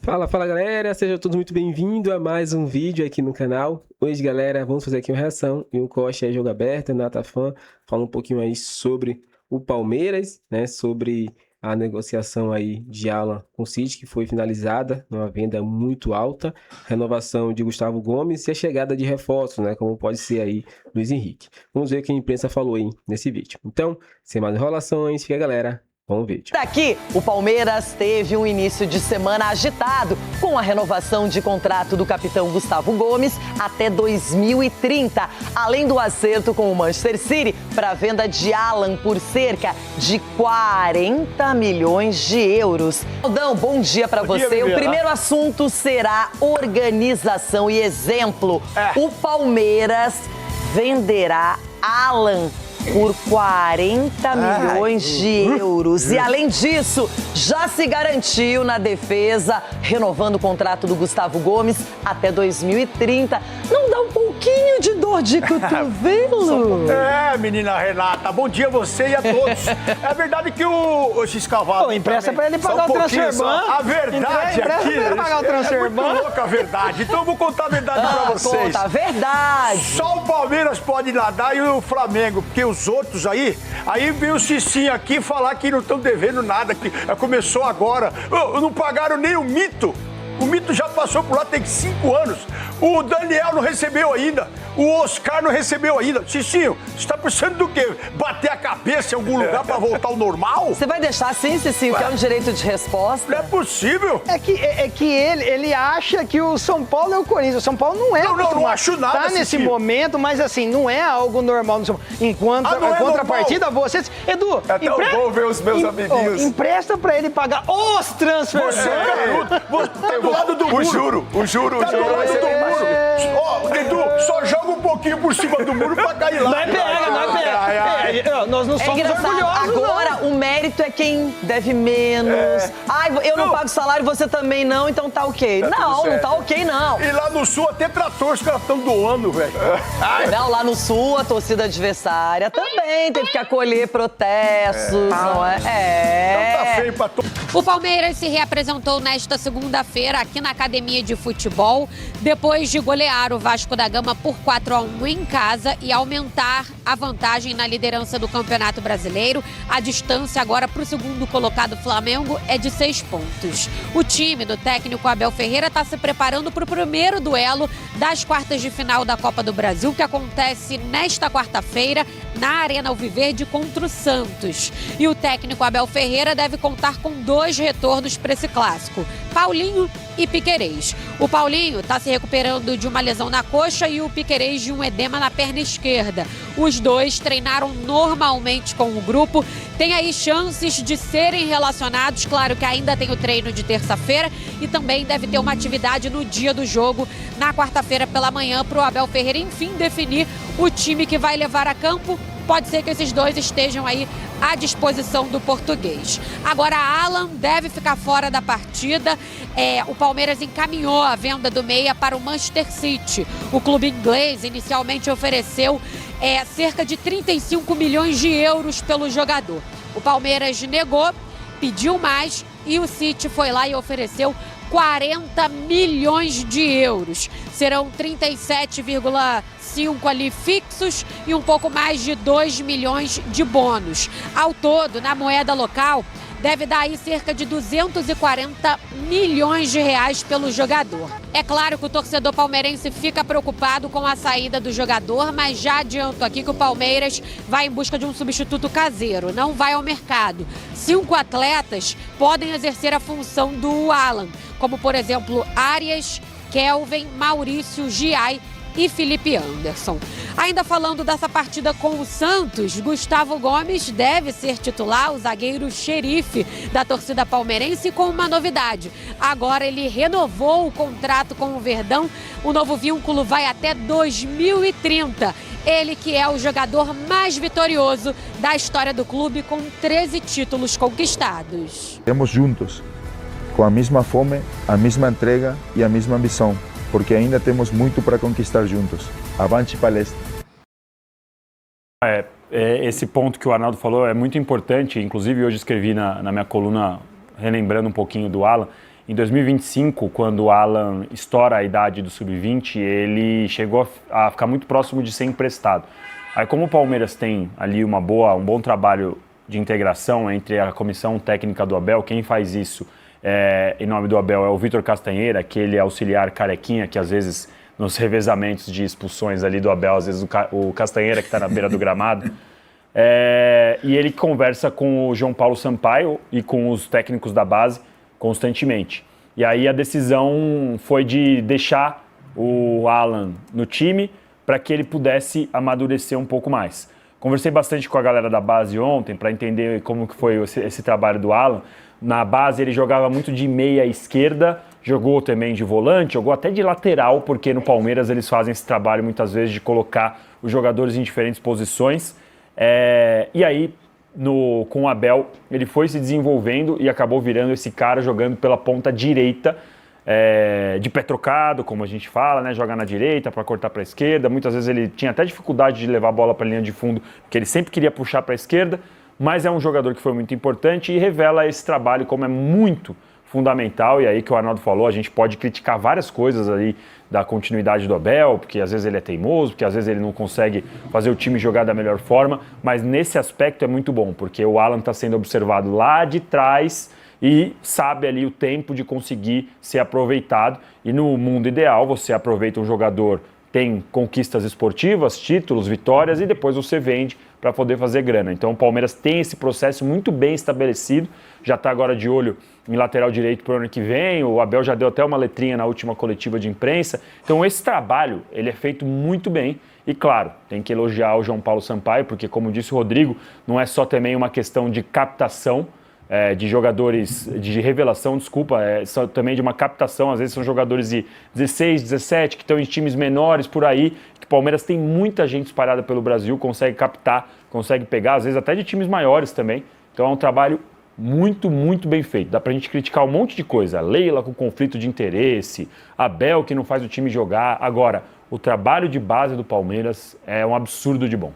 Fala galera, sejam todos muito bem-vindos a mais um vídeo aqui no canal. Hoje galera, vamos fazer aqui uma reação e um corte aí, jogo aberto, Natafan, fala um pouquinho aí sobre o Palmeiras, né, sobre a negociação aí de Alan com o City, que foi finalizada numa venda muito alta, renovação de Gustavo Gomes e a chegada de reforços, né, como pode ser aí Luiz Henrique. Vamos ver o que a imprensa falou aí nesse vídeo. Então, sem mais enrolações, fica galera. Bom vídeo. Daqui, o Palmeiras teve um início de semana agitado com a renovação de contrato do capitão Gustavo Gomes até 2030, além do acerto com o Manchester City para a venda de Alan por cerca de 40 milhões de euros. Aldão, bom dia para você. O primeiro assunto será organização e exemplo. O Palmeiras venderá Alan por 40 milhões de euros. E além disso, já se garantiu na defesa, renovando o contrato do Gustavo Gomes até 2030. Não dá um pouquinho de dor de cotovelo? Menina Renata, bom dia a você e a todos. É verdade que o X-Cavalo... Empresta pra ele pagar o transferban. A verdade empresta aqui... pra ele pagar o transferban. É muito louca a verdade. Então eu vou contar a verdade pra vocês. Conta a verdade. Só o Palmeiras pode nadar e o Flamengo, porque os outros aí veio o Cicinho aqui falar que não estão devendo nada, que começou agora. Não pagaram nem o Mito. O Mito já passou por lá, tem 5 anos. O Daniel não recebeu ainda. O Oscar não recebeu ainda. Cicinho, você tá precisando do quê? Bater a cabeça em algum lugar pra voltar ao normal? Você vai deixar assim, Cicinho, que é um direito de resposta? Não é possível. É que ele acha que o São Paulo é o Corinthians. O São Paulo não é. Não acho nada. Tá nesse momento, mas assim, não é algo normal no São Paulo. Enquanto a contrapartida, vocês... Edu, até eu vou ver os meus amiguinhos. Empresta pra ele pagar os transferes. Você é garoto. Tá do lado do muro. O juro. Tá do lado do muro. Ó, Edu, só joga um pouquinho por cima do muro pra cair lá. Não pega. Nós não somos orgulhosos. Agora, o mérito é quem deve menos. Ai, eu não pago salário, você também não, então tá ok. Não tá ok, não. E lá no Sul, até trator os caras estão doando, velho. Não, lá no Sul, a torcida adversária também teve que acolher protestos, não é? Então tá feio pra todo. O Palmeiras se reapresentou nesta segunda-feira aqui na Academia de Futebol, depois de golear o Vasco da Gama por 4-1 em casa e aumentar a vantagem na liderança do Campeonato Brasileiro. A distância agora para o segundo colocado Flamengo é de 6 pontos. O time do técnico Abel Ferreira está se preparando para o primeiro duelo das quartas de final da Copa do Brasil, que acontece nesta quarta-feira na Arena Alviverde contra o Santos. E o técnico Abel Ferreira deve contar com 2 retornos para esse clássico, Paulinho e Piquerez. O Paulinho está se recuperando de uma lesão na coxa e o Piquerez de um edema na perna esquerda. Os dois treinaram normalmente com o grupo, tem aí chances de serem relacionados, claro que ainda tem o treino de terça-feira e também deve ter uma atividade no dia do jogo, na quarta-feira pela manhã, para o Abel Ferreira, enfim, definir o time que vai levar a campo. Pode ser que esses dois estejam aí à disposição do português. Agora, Alan deve ficar fora da partida. O Palmeiras encaminhou a venda do meia para o Manchester City. O clube inglês inicialmente ofereceu cerca de 35 milhões de euros pelo jogador. O Palmeiras negou, pediu mais e o City foi lá e ofereceu 40 milhões de euros. Serão 37,5 ali fixos e um pouco mais de 2 milhões de bônus. Ao todo, na moeda local, deve dar aí cerca de 240 milhões de reais pelo jogador. É claro que o torcedor palmeirense fica preocupado com a saída do jogador, mas já adianto aqui que o Palmeiras vai em busca de um substituto caseiro, não vai ao mercado. 5 atletas podem exercer a função do Alan, como por exemplo Arias, Kelvin, Maurício, Giai e Felipe Anderson. Ainda falando dessa partida com o Santos, Gustavo Gomes deve ser titular, o zagueiro xerife da torcida palmeirense, com uma novidade. Agora ele renovou o contrato com o Verdão, o novo vínculo vai até 2030. Ele que é o jogador mais vitorioso da história do clube, com 13 títulos conquistados. Estamos juntos, com a mesma fome, a mesma entrega e a mesma ambição, porque ainda temos muito para conquistar juntos. Avante palestra! Esse ponto que o Arnaldo falou é muito importante, inclusive hoje escrevi na minha coluna, relembrando um pouquinho do Alan, Em 2025, quando o Alan estoura a idade do sub-20, ele chegou a ficar muito próximo de ser emprestado. Aí, como o Palmeiras tem ali um bom trabalho de integração entre a comissão técnica do Abel, quem faz isso em nome do Abel é o Vitor Castanheira, aquele auxiliar carequinha que às vezes nos revezamentos de expulsões ali do Abel, às vezes o Castanheira que está na beira do gramado, e ele conversa com o João Paulo Sampaio e com os técnicos da base constantemente. E aí a decisão foi de deixar o Alan no time para que ele pudesse amadurecer um pouco mais. Conversei bastante com a galera da base ontem para entender como que foi esse trabalho do Alan. Na base ele jogava muito de meia esquerda, jogou também de volante, jogou até de lateral, porque no Palmeiras eles fazem esse trabalho muitas vezes de colocar os jogadores em diferentes posições. E aí, com o Abel, ele foi se desenvolvendo e acabou virando esse cara jogando pela ponta direita, de pé trocado, como a gente fala, né? Joga na direita para cortar para a esquerda. Muitas vezes ele tinha até dificuldade de levar a bola para a linha de fundo, porque ele sempre queria puxar para a esquerda, mas é um jogador que foi muito importante e revela esse trabalho como é muito fundamental. E aí que o Arnaldo falou, a gente pode criticar várias coisas aí da continuidade do Abel, porque às vezes ele é teimoso, porque às vezes ele não consegue fazer o time jogar da melhor forma, mas nesse aspecto é muito bom, porque o Alan está sendo observado lá de trás e sabe ali o tempo de conseguir ser aproveitado. E no mundo ideal, você aproveita um jogador, tem conquistas esportivas, títulos, vitórias, e depois você vende para poder fazer grana. Então o Palmeiras tem esse processo muito bem estabelecido, já está agora de olho em lateral direito para o ano que vem, o Abel já deu até uma letrinha na última coletiva de imprensa. Então esse trabalho ele é feito muito bem e, claro, tem que elogiar o João Paulo Sampaio, porque, como disse o Rodrigo, não é só também uma questão de captação, de jogadores, de revelação, só também de uma captação. Às vezes são jogadores de 16, 17, que estão em times menores por aí, que o Palmeiras tem muita gente espalhada pelo Brasil, consegue captar, consegue pegar, às vezes até de times maiores também. Então é um trabalho muito, muito bem feito. Dá pra gente criticar um monte de coisa. Leila com conflito de interesse, Abel que não faz o time jogar. Agora, o trabalho de base do Palmeiras é um absurdo de bom.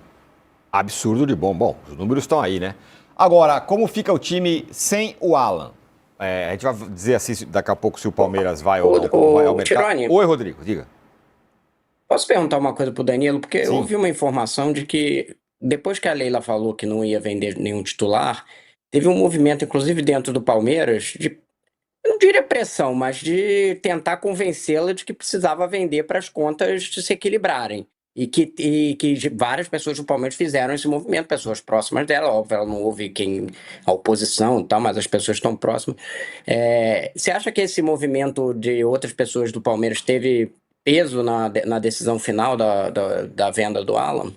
Absurdo de bom. Bom, os números estão aí, né? Agora, como fica o time sem o Alan? A gente vai dizer assim daqui a pouco se o Palmeiras vai ou não vai ao mercado. Tironi, Oi, Rodrigo, diga. Posso perguntar uma coisa pro Danilo? Porque Sim. eu ouvi uma informação de que depois que a Leila falou que não ia vender nenhum titular, teve um movimento, inclusive dentro do Palmeiras, eu não diria pressão, mas de tentar convencê-la de que precisava vender para as contas se equilibrarem. E que várias pessoas do Palmeiras fizeram esse movimento, pessoas próximas dela, óbvio, ela não ouve a oposição e tal, mas as pessoas estão próximas. Você acha que esse movimento de outras pessoas do Palmeiras teve peso na decisão final da venda do Alan?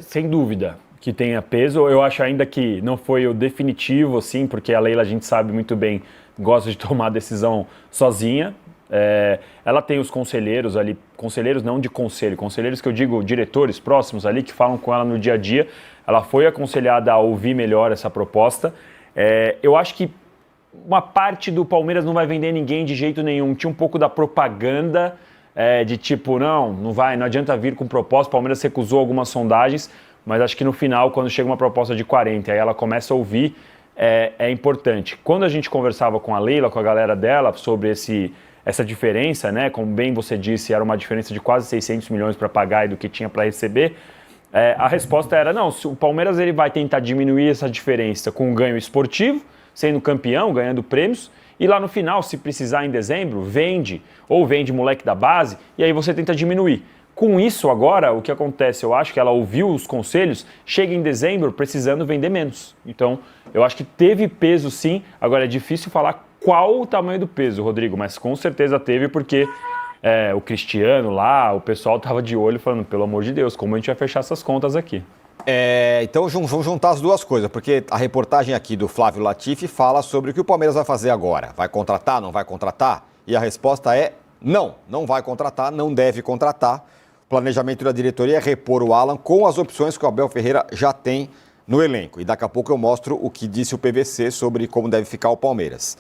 Sem dúvida que tenha peso. Eu acho ainda que não foi o definitivo, assim, porque a Leila, a gente sabe muito bem, gosta de tomar a decisão sozinha. Ela tem os conselheiros ali, conselheiros não de conselho, conselheiros que eu digo diretores próximos ali, que falam com ela no dia a dia. Ela foi aconselhada a ouvir melhor essa proposta. Eu acho que uma parte do Palmeiras não vai vender ninguém de jeito nenhum. Tinha um pouco da propaganda de tipo, não adianta vir com proposta. O Palmeiras recusou algumas sondagens, mas acho que no final, quando chega uma proposta de 40, aí ela começa a ouvir, é importante. Quando a gente conversava com a Leila, com a galera dela, sobre essa diferença, né? Como bem você disse, era uma diferença de quase 600 milhões para pagar e do que tinha para receber. A resposta era, não, o Palmeiras ele vai tentar diminuir essa diferença com um ganho esportivo, sendo campeão, ganhando prêmios, e lá no final, se precisar em dezembro, vende moleque da base, e aí você tenta diminuir. Com isso agora, o que acontece, eu acho que ela ouviu os conselhos, chega em dezembro precisando vender menos. Então, eu acho que teve peso sim, agora é difícil falar qual o tamanho do peso, Rodrigo, mas com certeza teve, porque o Cristiano lá, o pessoal estava de olho falando, pelo amor de Deus, como a gente vai fechar essas contas aqui? Então vamos juntar as duas coisas, porque a reportagem aqui do Flávio Latifi fala sobre o que o Palmeiras vai fazer agora. Vai contratar, não vai contratar? E a resposta é não vai contratar, não deve contratar. O planejamento da diretoria é repor o Alan com as opções que o Abel Ferreira já tem no elenco. E daqui a pouco eu mostro o que disse o PVC sobre como deve ficar o Palmeiras.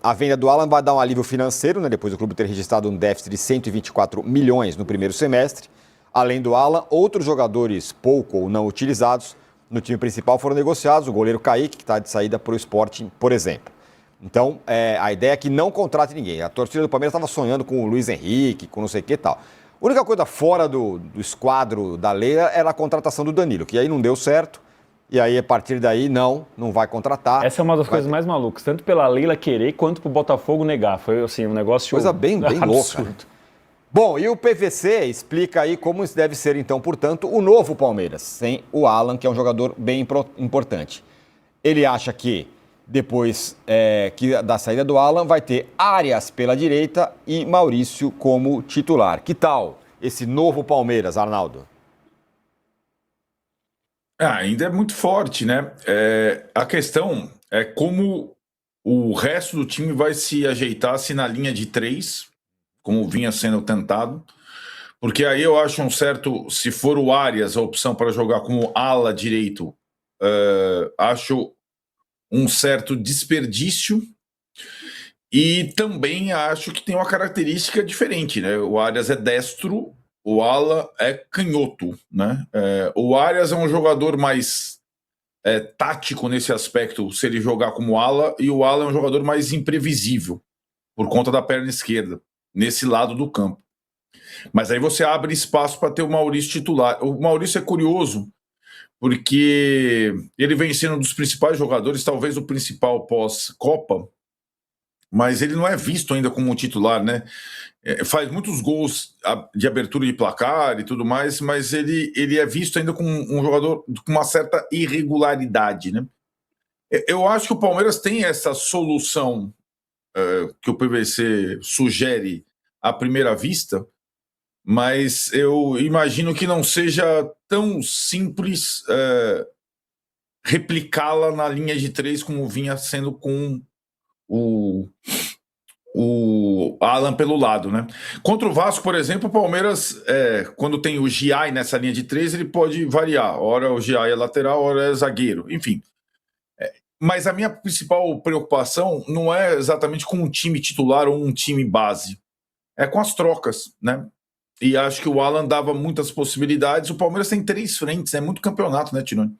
A venda do Alan vai dar um alívio financeiro, né, depois do clube ter registrado um déficit de 124 milhões no primeiro semestre. Além do Alan, outros jogadores pouco ou não utilizados no time principal foram negociados. O goleiro Kaique, que está de saída para o Sporting, por exemplo. Então, a ideia é que não contrate ninguém. A torcida do Palmeiras estava sonhando com o Luiz Henrique, com não sei o que e tal. A única coisa fora do esquadro da Leila era a contratação do Danilo, que aí não deu certo. E aí, a partir daí, não vai contratar. Essa é uma das coisas mais malucas, tanto pela Leila querer, quanto pro Botafogo negar. Foi, assim, um negócio coisa bem louca. Né? Bom, e o PVC explica aí como isso deve ser, então, portanto, o novo Palmeiras, sem o Alan, que é um jogador bem importante. Ele acha que, depois da saída do Alan, vai ter Arias pela direita e Maurício como titular. Que tal esse novo Palmeiras, Arnaldo? Ainda é muito forte, né? A questão é como o resto do time vai se ajeitar se na linha de 3, como vinha sendo tentado. Porque aí eu acho se for o Arias a opção para jogar como ala direito, acho um certo desperdício. E também acho que tem uma característica diferente, né? O Arias é destro, o ala é canhoto, né? O Arias é um jogador mais tático nesse aspecto, se ele jogar como ala, e o ala é um jogador mais imprevisível, por conta da perna esquerda, nesse lado do campo. Mas aí você abre espaço para ter o Maurício titular. O Maurício é curioso, porque ele vem sendo um dos principais jogadores, talvez o principal pós-Copa, mas ele não é visto ainda como um titular, né? Faz muitos gols de abertura de placar e tudo mais, mas ele é visto ainda como um jogador com uma certa irregularidade, né? Eu acho que o Palmeiras tem essa solução que o PVC sugere à primeira vista, mas eu imagino que não seja tão simples replicá-la na linha de 3 como vinha sendo com o Alan pelo lado, né? Contra o Vasco, por exemplo, o Palmeiras, quando tem o Giai nessa linha de 3, ele pode variar. Ora o Giai é lateral, ora é zagueiro, enfim. Mas a minha principal preocupação não é exatamente com um time titular ou um time base. É com as trocas, né? E acho que o Alan dava muitas possibilidades. O Palmeiras tem 3 frentes, é muito campeonato, né, Tironi?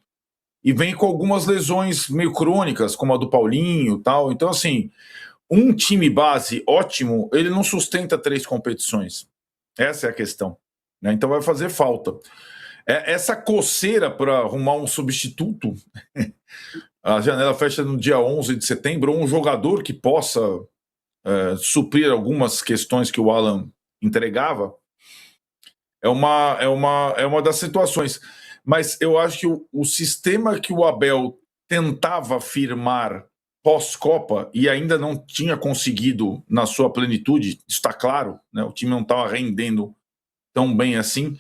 E vem com algumas lesões meio crônicas, como a do Paulinho e tal. Então, assim, um time base ótimo, ele não sustenta 3 competições. Essa é a questão, né? Então vai fazer falta. Essa coceira para arrumar um substituto, a janela fecha no dia 11 de setembro, um jogador que possa suprir algumas questões que o Alan entregava, é uma das situações. Mas eu acho que o sistema que o Abel tentava firmar pós-Copa e ainda não tinha conseguido na sua plenitude, está claro, né? O time não estava rendendo tão bem assim.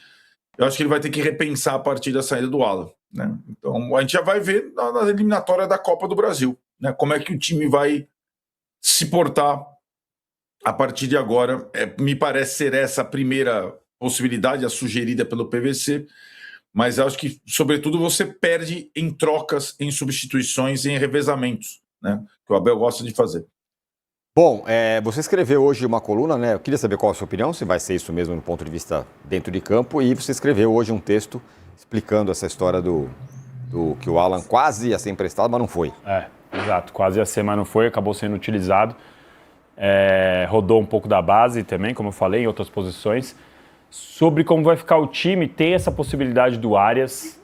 Eu acho que ele vai ter que repensar a partir da saída do Alan, né? Então a gente já vai ver na eliminatória da Copa do Brasil, né? Como é que o time vai se portar a partir de agora. Me parece ser essa a primeira possibilidade, a sugerida pelo PVC, mas acho que, sobretudo, você perde em trocas, em substituições, em revezamentos, né? Que o Abel gosta de fazer. Bom, você escreveu hoje uma coluna, né? Eu queria saber qual a sua opinião, se vai ser isso mesmo no ponto de vista dentro de campo, e você escreveu hoje um texto explicando essa história do que o Alan quase ia ser emprestado, mas não foi. Exato, quase ia ser, mas não foi, acabou sendo utilizado. Rodou um pouco da base também, como eu falei, em outras posições. Sobre como vai ficar o time, tem essa possibilidade do Arias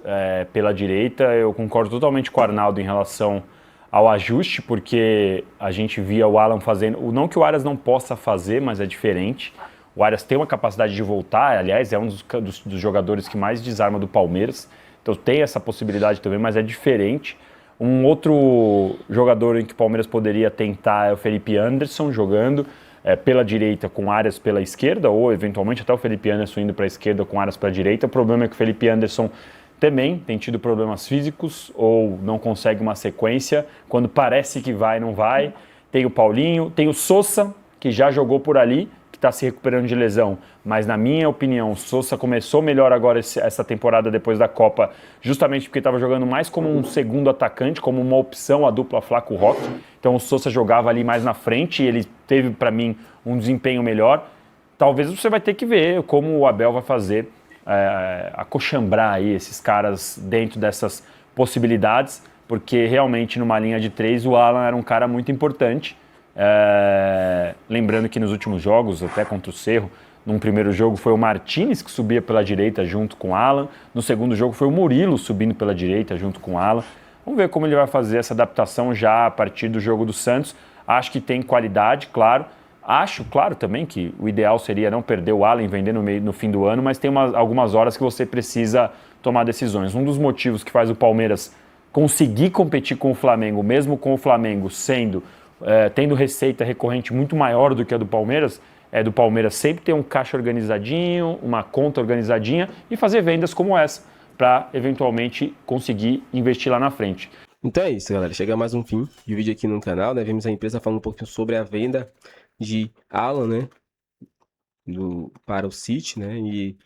pela direita. Eu concordo totalmente com o Arnaldo em relação ao ajuste, porque a gente via o Alan fazendo... Não que o Arias não possa fazer, mas é diferente. O Arias tem uma capacidade de voltar, aliás, é um dos jogadores que mais desarma do Palmeiras. Então tem essa possibilidade também, mas é diferente. Um outro jogador em que o Palmeiras poderia tentar é o Felipe Anderson, jogando pela direita com Arias pela esquerda, ou eventualmente até o Felipe Anderson indo para a esquerda com Arias para a direita. O problema é que o Felipe Anderson também tem tido problemas físicos ou não consegue uma sequência. Quando parece que vai, não vai. Tem o Paulinho, tem o Sousa, que já jogou por ali, que está se recuperando de lesão. Mas, na minha opinião, o Sousa começou melhor agora essa temporada depois da Copa, justamente porque estava jogando mais como um segundo atacante, como uma opção à dupla Flaco-Roque. Então o Sousa jogava ali mais na frente e ele teve, para mim, um desempenho melhor. Talvez você vai ter que ver como o Abel vai fazer acochambrar aí esses caras dentro dessas possibilidades. porque realmente numa linha de 3 o Alan era um cara muito importante. Lembrando que nos últimos jogos, até contra o Cerro, num primeiro jogo foi o Martínez que subia pela direita junto com o Alan, no segundo jogo foi o Murilo subindo pela direita junto com o Alan. Vamos ver como ele vai fazer essa adaptação já a partir do jogo do Santos. Acho que tem qualidade, claro. Acho, claro, também que o ideal seria não perder o Alan e vender no fim do ano, mas tem algumas horas que você precisa tomar decisões. Um dos motivos que faz o Palmeiras conseguir competir com o Flamengo, mesmo com o Flamengo tendo receita recorrente muito maior do que a do Palmeiras, é do Palmeiras sempre ter um caixa organizadinho, uma conta organizadinha e fazer vendas como essa, para eventualmente conseguir investir lá na frente. Então é isso, galera. Chega mais um fim de vídeo aqui no canal, né? Vimos a empresa falando um pouquinho sobre a venda de Alan, né? Para o City, né? E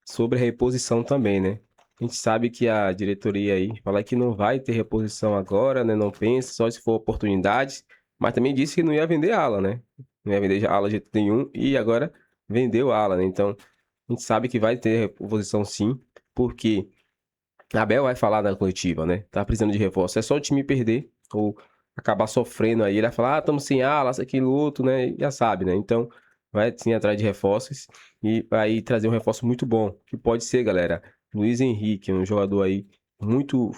sobre a reposição também, né? A gente sabe que a diretoria aí fala que não vai ter reposição agora, né? Não pensa, só se for oportunidade. Mas também disse que não ia vender Alan, né? Não ia vender Alan de jeito nenhum e agora vendeu Alan, né? Então a gente sabe que vai ter reposição sim, porque Abel vai falar na coletiva, né? Tá precisando de reforço. É só o time perder ou acabar sofrendo aí. Ele vai falar, estamos sem alas, aquilo outro, né? Já sabe, né? Então, vai sim atrás de reforços e vai trazer um reforço muito bom. Que pode ser, galera, Luiz Henrique, um jogador aí muito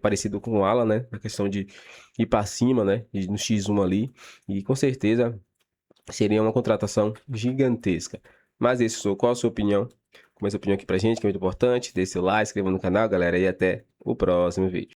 parecido com o Alan, né? Na questão de ir para cima, né? No X1 ali. E com certeza seria uma contratação gigantesca. Mas qual a sua opinião? Comece a opinião aqui pra gente, que é muito importante. Deixe seu like, se inscreva no canal, galera, e até o próximo vídeo.